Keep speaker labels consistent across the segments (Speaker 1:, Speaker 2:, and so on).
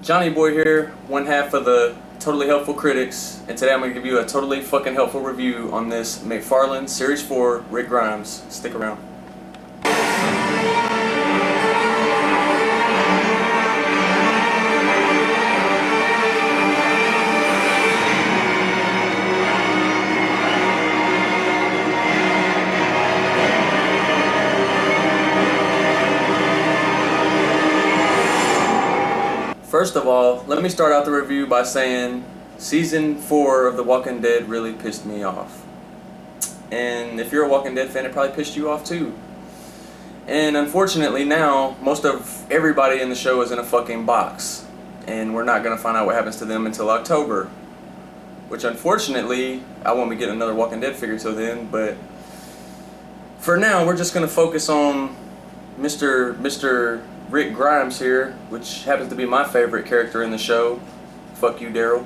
Speaker 1: Johnny Boy here, one half of the Totally Helpful Critics, and today I'm going to give you a totally fucking helpful review on this McFarlane Series 4 Rick Grimes. Stick around. First of all, let me start out the review by saying Season 4 of The Walking Dead really pissed me off. And if you're a Walking Dead fan, it probably pissed you off too. And unfortunately now, most of everybody in the show is in a fucking box. And we're not going to find out what happens to them until October. Which unfortunately, I won't be getting another Walking Dead figure till then, but for now, we're just going to focus on Mr. Rick Grimes here, which happens to be my favorite character in the show. Fuck you, Daryl.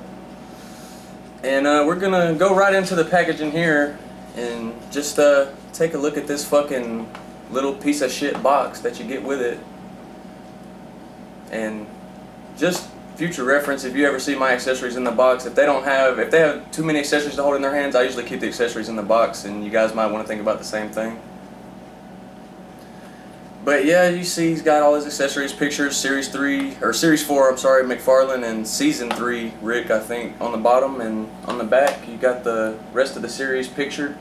Speaker 1: And we're gonna go right into the packaging here and just take a look at this fucking little piece of shit box that you get with it. And just future reference, if you ever see my accessories in the box, if they have too many accessories to hold in their hands, I usually keep the accessories in the box, and you guys might want to think about the same thing. But yeah, you see he's got all his accessories, pictures, Series 4, McFarlane, and Season 3, Rick, I think, on the bottom, and on the back you got the rest of the series pictured.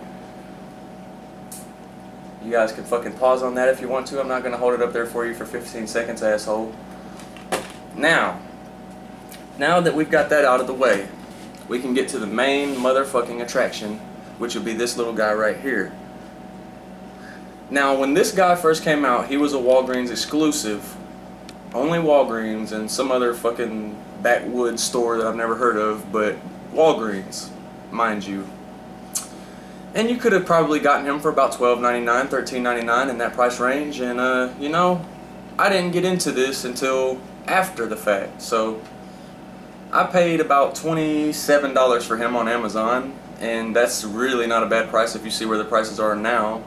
Speaker 1: You guys can fucking pause on that if you want to. I'm not going to hold it up there for you for 15 seconds, asshole. Now that we've got that out of the way, we can get to the main motherfucking attraction, which would be this little guy right here. Now, when this guy first came out, he was a Walgreens exclusive. Only Walgreens and some other fucking backwoods store that I've never heard of, but Walgreens, mind you. And you could have probably gotten him for about $12.99, $13.99 in that price range, and you know, I didn't get into this until after the fact. So I paid about $27 for him on Amazon, and that's really not a bad price if you see where the prices are now.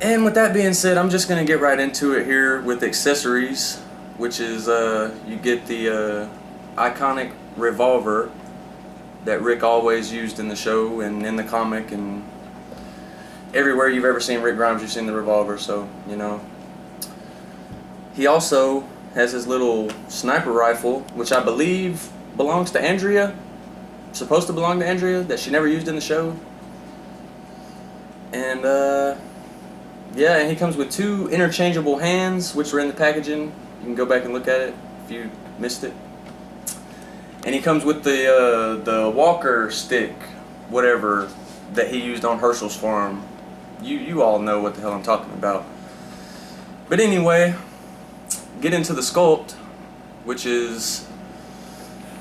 Speaker 1: And with that being said, I'm just going to get right into it here with accessories, which is you get the iconic revolver that Rick always used in the show and in the comic, and everywhere you've ever seen Rick Grimes, you've seen the revolver, so, you know. He also has his little sniper rifle, which I believe belongs to Andrea, supposed to belong to Andrea, that she never used in the show. And yeah, and he comes with two interchangeable hands, which were in the packaging. You can go back and look at it if you missed it. And he comes with the walker stick, whatever, that he used on Herschel's farm. You all know what the hell I'm talking about. But anyway, get into the sculpt, which is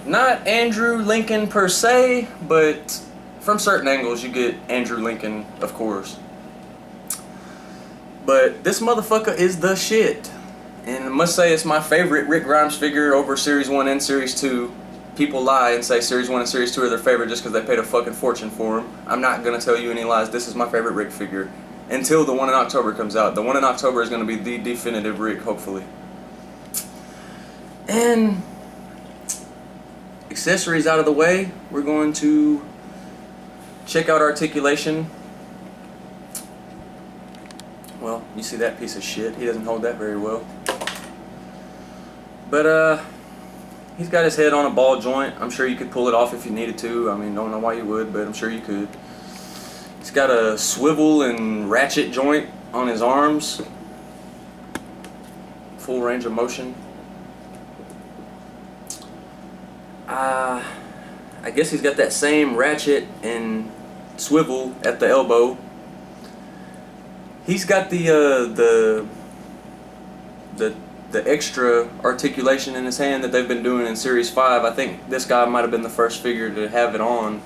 Speaker 1: not Andrew Lincoln per se, but from certain angles you get Andrew Lincoln, of course. But this motherfucker is the shit. And I must say it's my favorite Rick Grimes figure over Series 1 and Series 2. People lie and say Series 1 and Series 2 are their favorite just because they paid a fucking fortune for them. I'm not going to tell you any lies. This is my favorite Rick figure. Until the one in October comes out. The one in October is going to be the definitive Rick, hopefully. And accessories out of the way, we're going to check out articulation. Well, you see that piece of shit. He doesn't hold that very well. But, he's got his head on a ball joint. I'm sure you could pull it off if you needed to. I mean, don't know why you would, but I'm sure you could. He's got a swivel and ratchet joint on his arms. Full range of motion. I guess he's got that same ratchet and swivel at the elbow. He's got the extra articulation in his hand that they've been doing in Series 5. I think this guy might have been the first figure to have it on,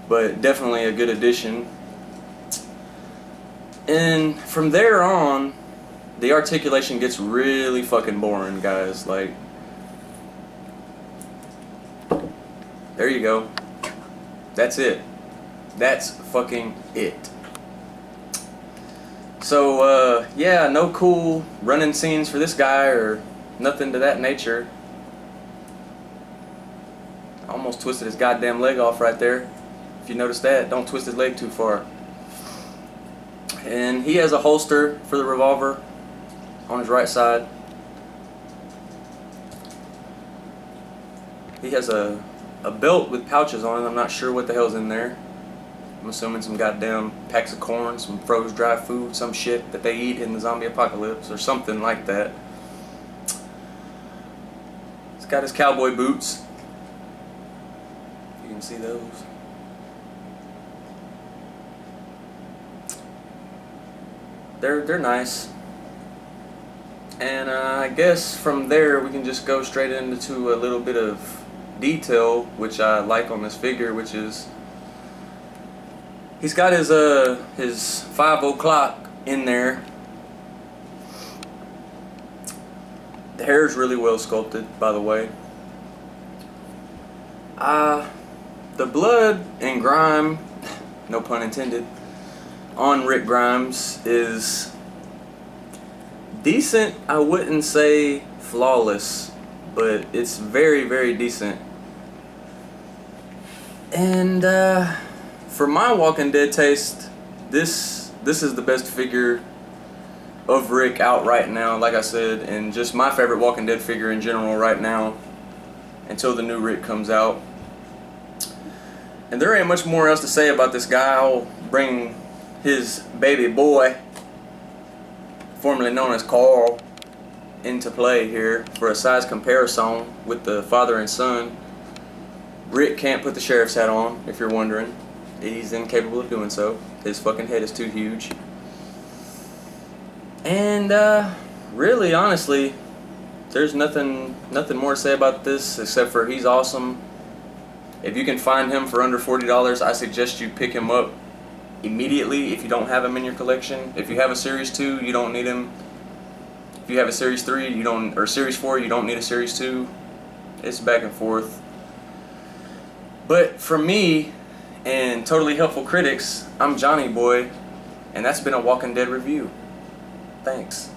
Speaker 1: but definitely a good addition. And from there on, the articulation gets really fucking boring, guys. Like, there you go. That's it. That's fucking it. So, yeah, no cool running scenes for this guy or nothing to that nature. I almost twisted his goddamn leg off right there. If you notice that, don't twist his leg too far. And he has a holster for the revolver on his right side. He has a belt with pouches on it. I'm not sure what the hell's in there. I'm assuming some goddamn packs of corn, some froze dry food, some shit that they eat in the zombie apocalypse or something like that. He's got his cowboy boots. You can see those. They're nice. And I guess from there we can just go straight into a little bit of detail, which I like on this figure, which is he's got his 5 o'clock in there. The hair is really well sculpted, by the way. The blood and grime, no pun intended, on Rick Grimes is decent. I wouldn't say flawless, but it's very, very decent. And for my Walking Dead taste, this is the best figure of Rick out right now, like I said, and just my favorite Walking Dead figure in general right now until the new Rick comes out. And there ain't much more else to say about this guy. I'll bring his baby boy, formerly known as Carl, into play here for a size comparison with the father and son. Rick can't put the sheriff's hat on, if you're wondering. He's incapable of doing so. His fucking head is too huge. And really, honestly, there's nothing more to say about this except for he's awesome. If you can find him for under $40, I suggest you pick him up immediately if you don't have him in your collection. If you have a Series 2, you don't need him. If you have a Series 3, you don't, or Series 4, you don't need a Series 2. It's back and forth. But for me and Totally Helpful Critics, I'm Johnny Boy, and that's been a Walking Dead review. Thanks.